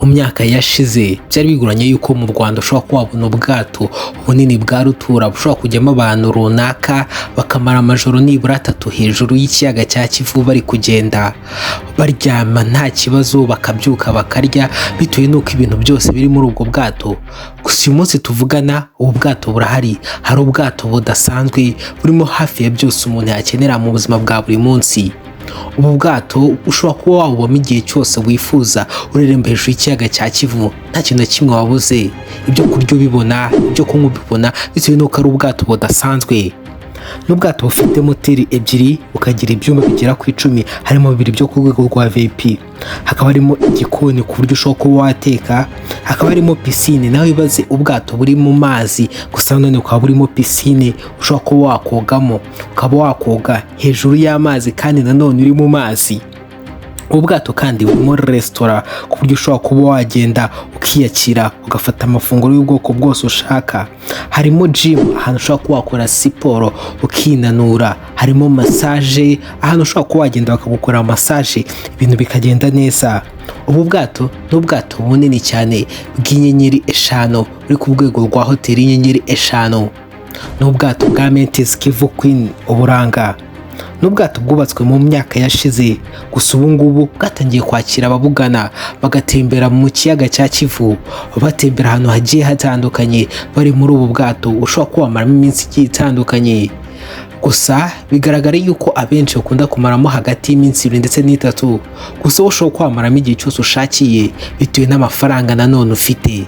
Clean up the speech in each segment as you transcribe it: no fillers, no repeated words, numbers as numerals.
Mu myaka yashize byari bigoranye yuko mu Rwanda ushobora kuba wabona ubwato bunini bwa rutura bushobora kujyamo abantu runaka bakamara amajoro nibura 3 hejuru y'ikiyaga cya Kivu bari kugenda baryama nta kibazo, bakabyuka bakarya bitewe n'uko ibintu byose biri muri ubwo bwato. Gusa uyu munsi tuvugana ubu bwato burahari, hari ubwato budasanzwe burimo hafi ya byose umuntu yakenera mu buzima bwa buri munsi. Ubu bwato ushobora kuba wabubamo igihe cyose wifuza ureremba hejuru y'ikiyaga cya Kivu, nta kintu na kimwe wabuze, ibyo kurya ubibona, ibyo kunywa ubibona, bitewe n'uko ari ubwato budasanzwe. N'ubwato bufite moteri 2, bukagira ibyumba bigera ku 10, harimo 2 byo ku rwego rwa VIP, hakaba harimo igikoni ku buryo ushobora kuba wateka, hakaba harimo pisine. Nawe ibaze ubwato buri mu mazi, gusa none ukaba burimo pisine ushobora kuba wakogamo, ukaba wakoga hejuru y'amazi kandi nanone uri mu mazi. Ubu bwato kandi burimo resitora ku buryo ushobora kuba wagenda ukiyakira ugafata amafunguro y'ubwoko bwose ushaka. Harimo gym, ahantu ushobora kuba wakora siporo ukinanura. Harimo massage, ahantu ushobora kuba wagenda bakagukora massage ibintu bikagenda neza. Ubu bwato n'ubwato bunini cyane bw'inyenyeri 5 buri ku rwego rwa hoteli y'inyenyeri 5. N'ubwato bwa Mantis Kivu Queen Uburanga. N'ubwato bwubatswe mu myaka yashize, gusa ubu ngubu bwatangiye kwakira ababugana bagatembera mu kiyaga cya Kivu, batembera ahantu hagiye hatandukanye bari muri ubu bwato ushobora kubamaramo iminsi igiye itandukanye. Gusa bigaragara yuko abenshi bakunda kumaramo hagati y'iminsi 2 ndetse n'3, gusa ushobora kubamaramo igihe cyose ushakiye bitewe n'amafaranga nanone ufite.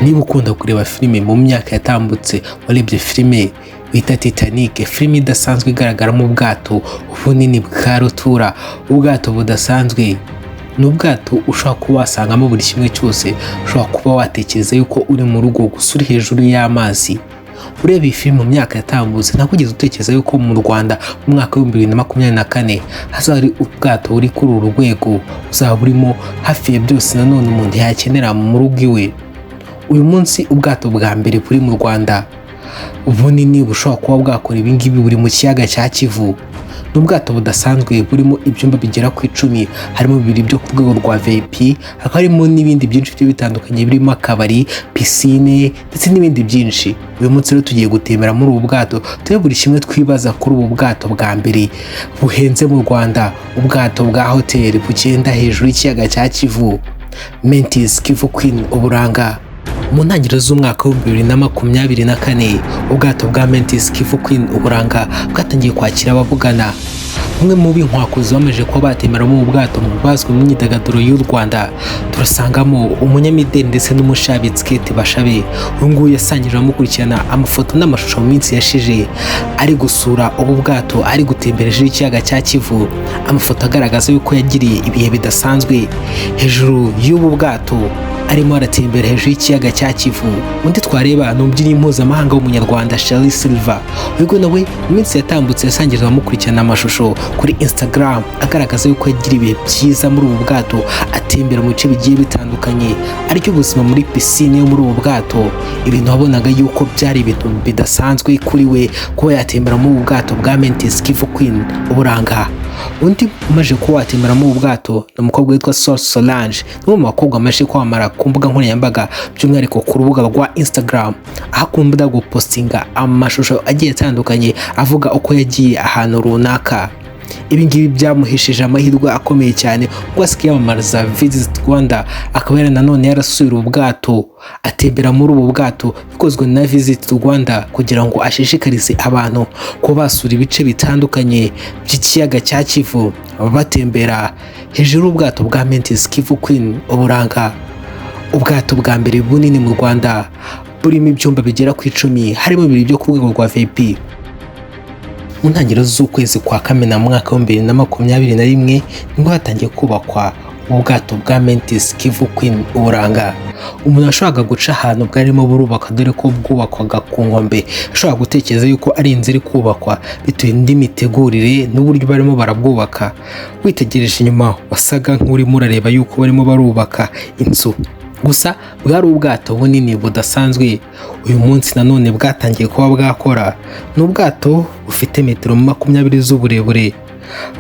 Niba ukunda kureba filime mu myaka yatambutse, warebye filime bita Titanic, filime idasanzwe igaragaramo ubwato bunini bwa rutura, ubwato budasanzwe. N'ubwato ushobora kuba wasangamo buri kimwe cyose ushobora kuba watekereza yuko uri mu rugo gusa uri hejuru y'amazi. Ureba iyi filime mu myaka yatambutse, ntabwo ugeze utekereza yuko mu Rwanda mu mwaka wa 2024 hazaba ari ubwato buri kuri uru rwego, uzaba burimo hafi ya byose nanone umuntu yakenera mu rugo iwe. Uyu munsi ubwato bwa mbere buri mu Rwanda bunini bushobora kuba bwakora ibingibi buri mu kiyaga cya Kivu. N'ubwato budasanzwe burimo ibyumba bigera ku 10, harimo 2 byo ku rwego rwa VIP, hakaba harimo n'ibindi byinshi byo bitandukanye birimo akabari, pisine ndetse n'ibindi byinshi. Uyu munsi rero tugiye gutembera muri ubu bwato, turebe buri kimwe twibaza kuri ubu bwato bwa mbere buhenze mu Rwanda, ubwato bwa hoteli bugenda hejuru y'ikiyaga cya Kivu, Mantis Kivu Queen Uburanga. Mu ntangiriro z'umwaka wa 2024 ubwato bwa Mantis Kivu Queen Uburanga bwatangiye kwakira ababugana. Umwe mu b'inkwakuzi bamaze kuba batemeramo mu bwato mu bazwi mu myidagaduro y'u Rwanda, turasangamo umunyamideli ndetse n'umushabitsi Bashabe. Uyu nguyu yasangije amukurikirana amafoto n'amashusho mu minsi yashije ari gusura ubu bwato, ari gutembereje ikiyaga cya Kivu, amafoto agaragaza yuko yagiriye ibihe bidasanzwe hejuru y'ubu bwato arimo aratembera hejuru y'ikiyaga cya Kivu. Undi twareba ni umubyinnyi mpuzamahanga w'umunyarwanda Shari Silva. Uyu nawe mu minsi yatambutse yasangije amukurikirana amashusho kuri Instagram agaragaza yuko yagira ibihe byiza muri ubu bwato, atembera mu bice bigiye bitandukanye, ariko ubuzima muri pisine yo muri ubu bwato ibintu wabonaga yuko byari ibintu bidasanzwe kuri we kuba yatembera muri ubu bwato bwa Mantis Kivu Queen Uburanga. Undi umaze kuba watembera mu bwato ni umukobwa witwa Solange, ni mu bakobwa amaze kwamara ku mbuga nkoranyambaga by'umwihariko ku rubuga rwa Instagram, aho akunda gupostinga amashusho agiye atandukanye avuga uko yagiye ahantu runaka. Ibi ngibi byamuhesheje amahirwe akomeye cyane ubwo asigaye yamamariza Visit Rwanda, akaba nanone yarasuye ubwato, atembera muri ubu bwato bikozwe na Visit Rwanda kugira ngo ashishikarize abantu ko basura ibice bitandukanye by'ikiyaga cya Kivu batembera hejuru y'ubwato bwa Mantis Kivu Queen Uburanga. Ubwato bwa mbere bunini mu Rwanda burimo ibyumba bigera ku 10, harimo 2 byo ku rwego rwa VIP. Mu ntangiriro z'ukwezi kwa Kamena mu mwaka wa 2021 nibwo hatangiye kubakwa ubwato bwa Mantis Kivu Queen Uburanga. Umuntu ashobora guca ahantu bwarimo burubaka, dore ko bwubakwaga ku nkombe, ashobora gutekereza yuko ari inzu iri kubakwa bitewe n'imitegurire n'uburyo barimo barabwubaka. Witegereje inyuma wasaga nk'urimo urareba yuko barimo barubaka inzu, gusa bwari ubwato bunini budasanzwe. Uyu munsi nanone bwatangiye kuba bwakora. N'ubwato bufite metero 20 z'uburebure,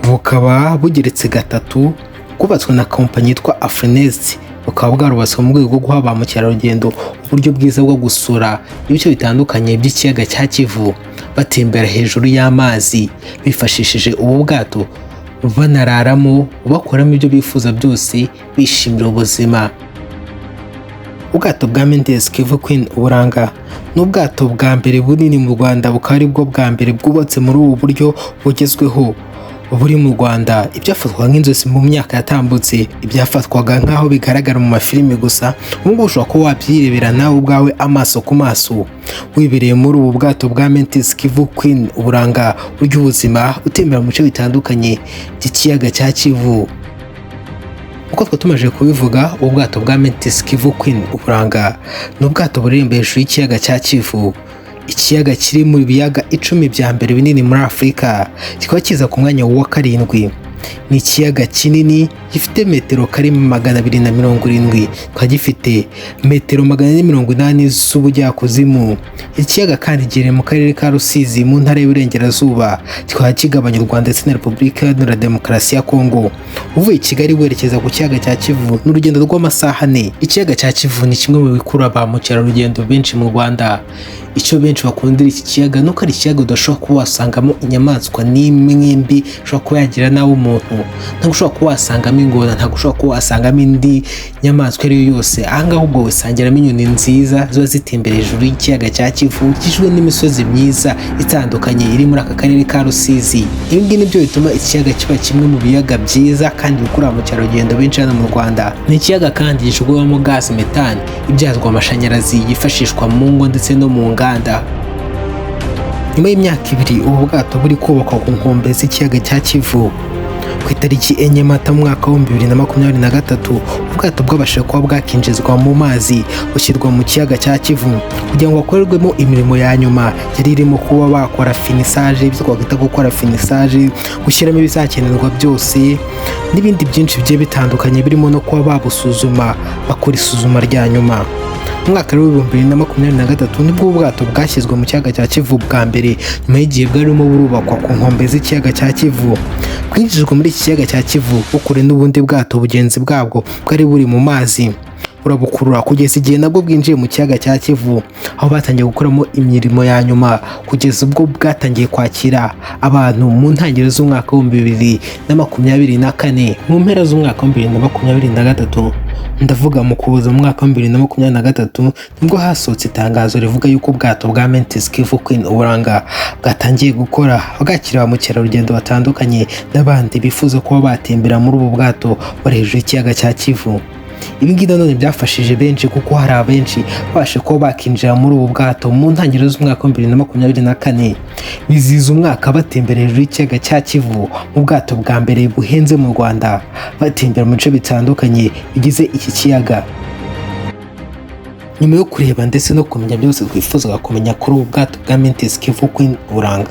bukaba bugeretse 3, bwubatswe na kompanyi yitwa Afrinest, bukaba bwarubatswe mu rwego rwo guha ba mukerarugendo uburyo bwiza bwo gusura ibice bitandukanye by'ikiyaga cya Kivu, batembera hejuru y'amazi bifashishije ubu bwato, banararamo, bakoramo ibyo bifuza byose, bishimira ubuzima. Ubwato bwa Mantis Kivu Queen Uburanga ni ubwato bwa mbere bunini mu Rwanda, bukaba ari bwo bwa mbere bwubatse muri ubu buryo bugezweho buri mu Rwanda. Ibyafatwaga nk'inzozi mu myaka yatambutse, ibyafatwaga nk'aho bigaragara mu mafilime gusa, ubu ngubu ushobora kuba wabyirebera nawe ubwawe amaso ku maso, wibereye muri ubu bwato bwa Mantis Kivu Queen Uburanga, burya ubuzima utembera mu bice bitandukanye by'ikiyaga cya Kivu. Uko twatumaje kubivuga, ubu bwato bwa Mantis Kivu Queen Uburanga ni ubwato burerembaho hejuru y'ikiyaga cya Kivu, ikiyaga kiri mu biyaga 10 bya mbere binini muri Afurika, kikaba kiza ku mwanya wa 7. Ni ikiyaga kinini gifite metero kare 270, kikaba gifite metero 480 z'ubujyakuzimu. Ikiyaga kandi giherereye mu karere ka Rusizi mu ntara y'Iburengerazuba, kikaba kigabanya u Rwanda ndetse na Repubulika Iharanira Demokarasi ya Kongo. Uvuye i Kigali werekeza ku kiyaga cya Kivu n'urugendo rw'amasaha 4. Ikiyaga cya Kivu ni kimwe mu bikurura ba mukerarugendo benshi mu Rwanda. Icyo benshi bakundira iki kiyaga nuko ari ikiyaga udashobora kuba wasangamo inyamaswa n'imwe mbi ushobora kuba yagira nawe umuntu, ntabwo ushobora kuba wasangamo ingona, ntabwo ushobora kuba wasangamo indi nyamaswa ari yo yose. Ahangaha ubwo wisangiramo inyoni nziza ziba zitembera hejuru y'ikiyaga cya Kivu, gikikijwe n'imisozi myiza itandukanye iri muri aka karere ka Rusizi. Ibi ngibi nibyo bituma ikiyaga kiba kimwe mu biyaga byiza kandi bikurura mukerarugendo benshi hano mu Rwanda. Ni ikiyaga kandi gishorwamo gazi metane ibyazwa amashanyarazi yifashishwa mu ngo ndetse no mu nganda. Nyuma y'imyaka 2 ubu bwato buri kubakwa ku nkombe z'ikiyaga cya Kivu. Ku itariki 4 Mata mu mwaka wa 2023, ubwato bwabashije kuba bwakinjizwa mu mazi bushyirwa mu kiyaga cya Kivu kugira ngo hakorerwemo imirimo ya nyuma yari irimo kuba bakora finisage, ibyo twakwita gukora finisage, gushyiramo ibizakenerwa byose n'ibindi byinshi bigiye bitandukanye, birimo no kuba babusuzuma, bakora isuzuma rya nyuma. Mu mwaka wa 2023 nibwo ubwato bwashyizwe mu kiyaga cya Kivu bwa mbere, nyuma y'igihe bwarimo burubakwa ku nkombe z'ikiyaga cya Kivu. Kwinjizwa muri iki kiyaga cya Kivu bukure n'ubundi bwato bugenzi bwabwo bwari buri mu mazi, burabukurura kugeza igihe nabwo bwinjiye mu kiyaga cya Kivu, aho batangiye gukoramo imirimo ya nyuma kugeza ubwo bwatangiye kwakira abantu mu ntangiriro z'umwaka wa 2024. Mu mpera z'umwaka wa 2023, ndavuga mu kuza mu mwaka wa 2023, nibwo hasohotse itangazo rivuga yuko ubwato bwa Mantis Kivu Queen Uburanga bwatangiye gukora, bwakira ba mukerarugendo batandukanye n'abandi bifuza kuba batembera muri ubu bwato bari hejuru y'ikiyaga cya Kivu. Ibi ngibi none byafashije benshi kuko hari abenshi babashe kuba bakinjira muri ubu bwato mu ntangiriro z'umwaka wa 2024, bizihiza umwaka batembera hejuru y'ikiyaga cya Kivu mu bwato bwa mbere buhenze mu Rwanda, batembera mu bice bitandukanye bigize iki kiyaga. Nyuma yo kureba ndetse no kumenya byose twifuzaga kumenya kuri ubu bwato bwa Mantis Kivu Queen Uburanga,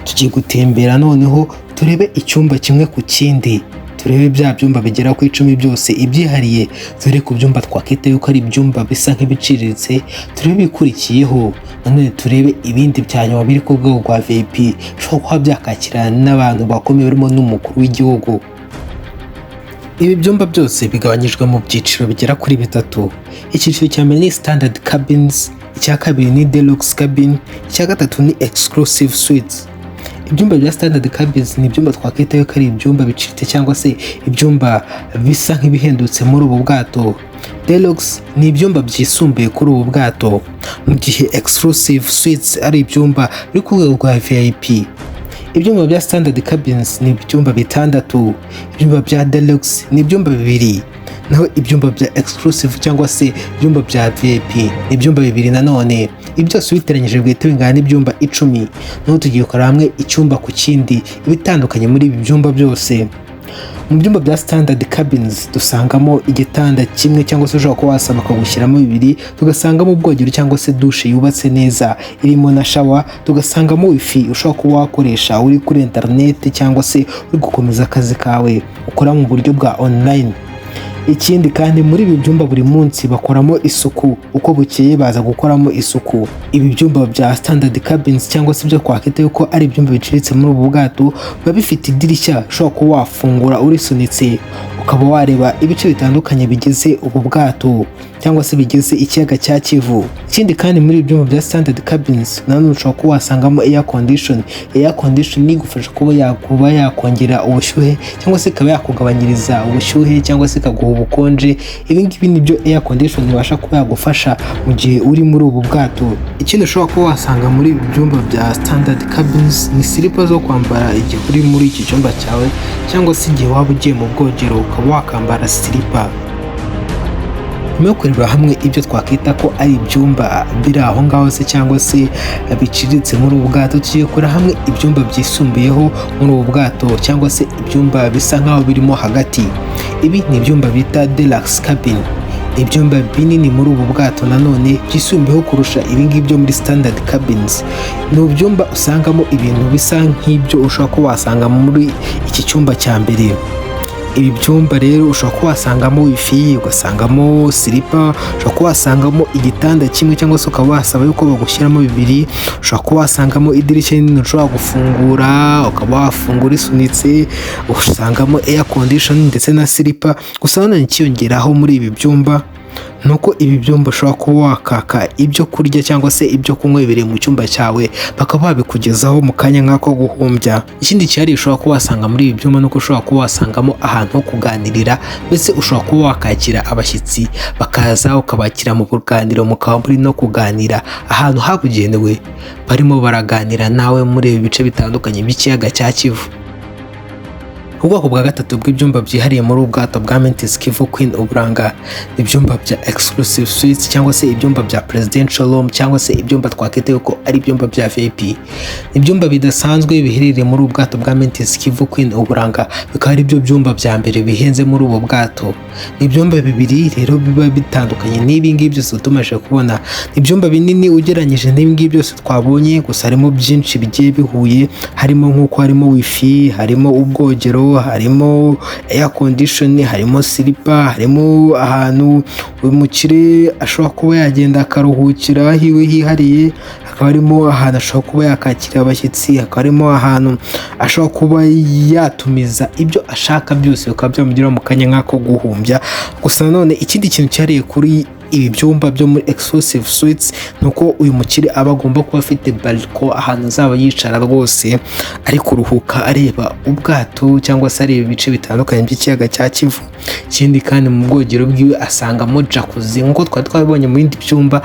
tugiye gutembera noneho turebe icyumba kimwe ku kindi, turebe bya byumba bigera ku 10 byose ibyihariye, dore ku byumba twakita yuko ari ibyumba bisa nk'ibiciriritse, turebe ibikurikiyeho, nanone turebe ibindi bya nyuma biri ku rwego rwa VIP bishobora kuba byakakira n'abantu bakomeye barimo n'umukuru w'igihugu. Ibi byumba byose bigabanyijwe mu byiciro bigera kuri 3. Icyiciro cya mbere ni standard cabins, icya kabiri ni deluxe cabin, icya gatatu ni exclusive suites. Ibyumba bya standard cabins ni ibyumba twakita yuko ari ibyumba biciriritse cyangwa se ibyumba bisa nk'ibihendutse muri ubu bwato. Deluxe ni ibyumba byisumbuye kuri ubu bwato, mu gihe exclusive suites ari ibyumba biri ku rwego rwa VIP. Ibyumba bya standard cabins ni ibyumba 6, ibyumba bya deluxe ni ibyumba 2, naho ibyumba bya exclusive cyangwa se ibyumba bya VIP ni ibyumba 2 nanone. Ibi byose biteranyije bwite bingana n'ibyumba 10, naho tugiye gukora hamwe icyumba ku kindi ibitandukanye muri ibi byumba byose. Mu byumba bya standard cabins dusangamo igitanda kimwe cyangwa se ushobora kuba wasaba bakagushyiramo 2, tugasangamo ubwogero cyangwa se douche yubatse neza irimo na shower, tugasangamo wifi ushobora kuba wakoresha uri kuri internet cyangwa se uri gukomeza akazi kawe ukora mu buryo bwa online. Ikindi kandi muri ibi byumba buri munsi bakoramo isuku, uko bukeye baza gukoramo isuku. Ibi byumba bya standard cabins cyangwa se ibyo twakita yuko ari ibyumba biciriritse muri ubu bwato biba bifite idirishya ushobora kuba wafungura urisunitse ukaba wareba ibice bitandukanye bigize ubu bwato cyangwa se bigize ikiyaga cya Kivu. Ikindi kandi muri ibi byumba bya standard cabins nanone ushobora kuba wasangamo air condition. Air condition igufasha kuba yakongera ubushyuhe cyangwa se ikaba yakugabanyiriza ubushyuhe cyangwa se ikaguha ubukonje. Ibi ngibi nibyo air condition ibasha kuba yagufasha mu gihe uri muri ubu bwato. Ikindi ushobora kuba wasanga muri ibi byumba bya standard cabins ni slippers zo kwambara igihe uri muri iki cyumba cyawe cyangwa se igihe waba ugiye mu bwogero ukaba wakambara slipper. Nyuma yo kurebera hamwe ibyo twakwita ko ari ibyumba biri aho ngaho se cyangwa se biciriritse muri ubu bwato, tugiye kureba hamwe ibyumba byisumbuyeho muri ubu bwato cyangwa se ibyumba bisa nkaho birimo hagati. Ibi ni ibyumba bita deluxe cabin, ibyumba binini muri ubu bwato nanone byisumbuyeho kurusha ibingibi byo muri standard cabins. Ni ibyumba usangamo ibintu bisa nk'ibyo ushobora kuba wasanga muri iki cyumba cya mbere. Ibi byumba rero ushobora kuba wasangamo wifi, ugasangamo silipa, ushobora kuba wasangamo igitanda kimwe cyangwa se ukaba wasaba yuko bagushyiramo bibiri, ushobora kuba wasangamo idirishya rinini ushobora gufungura ukaba wafungura isunitse, usangamo air condition ndetse na silipa. Gusa nanone ikiyongeraho muri ibi byumba nuko ibi byumba ushobora kuba wakaka ibyo kurya cyangwa se ibyo kunywa bibereye mu cyumba cyawe bakaba babikugezaho mu kanya nk'ako guhumbya. Ikindi cyari ushobora kuba wasanga muri ibi byumba nuko ushobora kuba wasangamo ahantu ho kuganirira, mbese ushobora kuba wakakira abashyitsi bakaza ukabakira mu ruganiriro mukaba muri no kuganira ahantu habugenewe barimo baraganira nawe muri ibi bice bitandukanye by'ikiyaga cya Kivu. Ubwoko bwa gatatu bw'ibyumba byihariye muri ubwato bwa Mantis Kivu Queen Uburanga, ibyumba bya exclusive suites cyangwa se ibyumba bya presidential room cyangwa se ibyumba twakwita yuko ari ibyumba bya VIP. Ibyumba bidasanzwe biherereye muri ubwato bwa Mantis Kivu Queen Uburanga bikaba ari byo byumba bya mbere bihenze muri ubu bwato. Ni ibyumba bibiri rero biba bitandukanye n'ibi ngibi byose tumaze kubona. Ni ibyumba binini ugereranyije n'ibi ngibi byose twabonye, gusa harimo byinshi bigiye bihuye, harimo nk'uko harimo wifi, harimo ubwogero, harimo air condition, harimo silipa, harimo ahantu umukire ashobora kuba yagenda akaruhukira hiwe hihariye, hakaba harimo ahantu ashobora kuba yakakira abashyitsi, hakaba harimo ahantu ashobora kuba yatumiza ibyo ashaka byose bikaba byamugeraho mu kanya nk'ako guhumbya. Gusa nanone ikindi kintu cyariye kuri ibi byumba byo muri exclusive suites nuko uyu mukire aba agomba kuba afite balcon ahantu azaba yicara rwose ari kuruhuka areba ubwato cyangwa se areba ibice bitandukanye by'ikiyaga cya Kivu. Ikindi kandi mu bwogero bwiwe asangamo jacuzzi nk'uko twari twabibonye mu bindi byumba.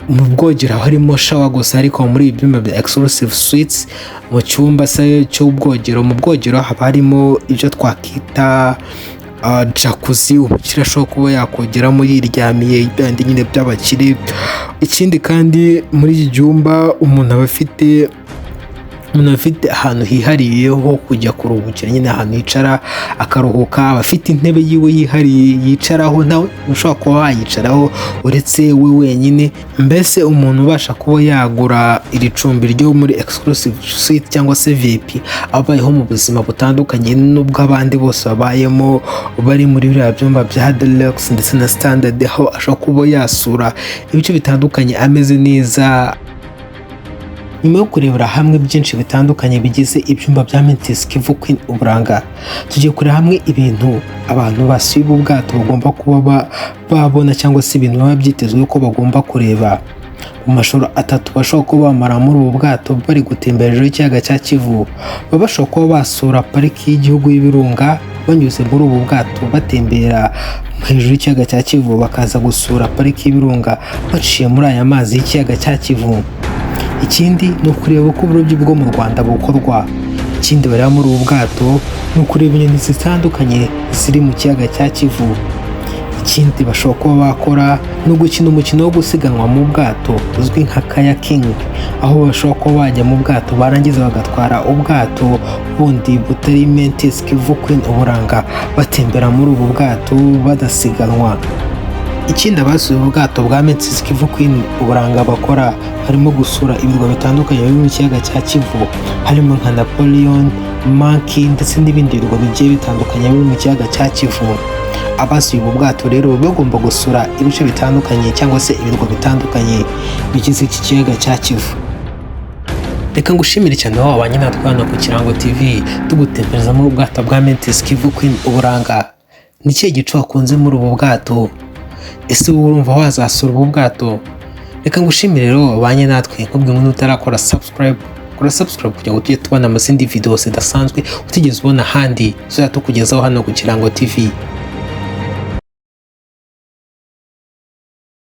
Mu bwogero harimo shower gusa, ariko muri ibi byumba bya exclusive suites mu cyumba se cy'ubwogero, mu bwogero haba harimo ibyo twakita jacuzzi umukire ashobora kuba yakogeramo yiryamiye ibindi nyine by'abakire. Ikindi kandi muri iki cyumba umuntu aba afite ahantu hihariye ho kujya kuruhukira, nyine ahantu yicara akaruhuka, aba afite intebe yiwe yihariye yicaraho, nawe ushobora kuba wayicaraho uretse we wenyine. Mbese umuntu ubasha kuba yagura iri cumbi ryo muri exclusive suite cyangwa se VIP abayeho mu buzima butandukanye n'ubwo abandi bose babayemo bari muri biriya byumba bya deluxe ndetse na standard, aho ashobora kuba yasura ibice bitandukanye ameze neza. Nyuma yo kurebera hamwe byinshi bitandukanye bigize ibyumba bya Mantis Kivu Queen Uburanga, tugiye kureba hamwe ibintu abantu basuye ubu bwato bagomba kuba babona cyangwa se ibintu baba byitezwe ko bagomba kureba. Mu mashuri atatu bashobora kuba bamara muri ubu bwato bari gutembera hejuru y'ikiyaga cya Kivu, baba bashobora kuba basura pariki y'igihugu y'Ibirunga banyuze muri ubu bwato batembera hejuru y'ikiyaga cya Kivu, bakaza gusura pariki y'Ibirunga baciye muri aya mazi y'ikiyaga cya Kivu. Ikindi ni ukureba uko uburobyi bwo mu Rwanda bukorwa. Ikindi bareba muri ubu bwato ni ukureba inyoni zitandukanye ziri mu kiyaga cya Kivu. Ikindi bashobora kuba bakora ni ugukina umukino wo gusiganwa mu bwato uzwi nka kayaking, aho bashobora kuba bajya mu bwato barangiza bagatwara ubwato bundi butari Mantis Kivu Queen Uburanga batembera muri ubu bwato badasiganwa. Ikindi abasuye ubwato bwa Mantis Kivu Queen Uburanga bakora harimo gusura ibirwa bitandukanye biri mu kiyaga cya Kivu, harimo nka Napoleon, Monkey ndetse n'ibindi birwa bigiye bitandukanye biri mu kiyaga cya Kivu. Abasuye ubu bwato rero bagomba gusura ibice bitandukanye cyangwa se ibirwa bitandukanye bigize iki kiyaga cya Kivu. Reka ngushimire cyane wowe wabanye natwe hano ku Kirango TV tugutembereza mu bwato bwa Mantis Kivu Queen Uburanga. ni ikihe gice wakunze muri ubu bwato? Ese wowe urumva wazasura ubu bwato? Reka ngushimire rero wabanye natwe, nkubwire ngo utarakora subscribe, kora subscribe kugira ngo tujye tubona amazindi videos zidasanzwe utigeze ubona ahandi, tukugezaho hano ku Kirango TV.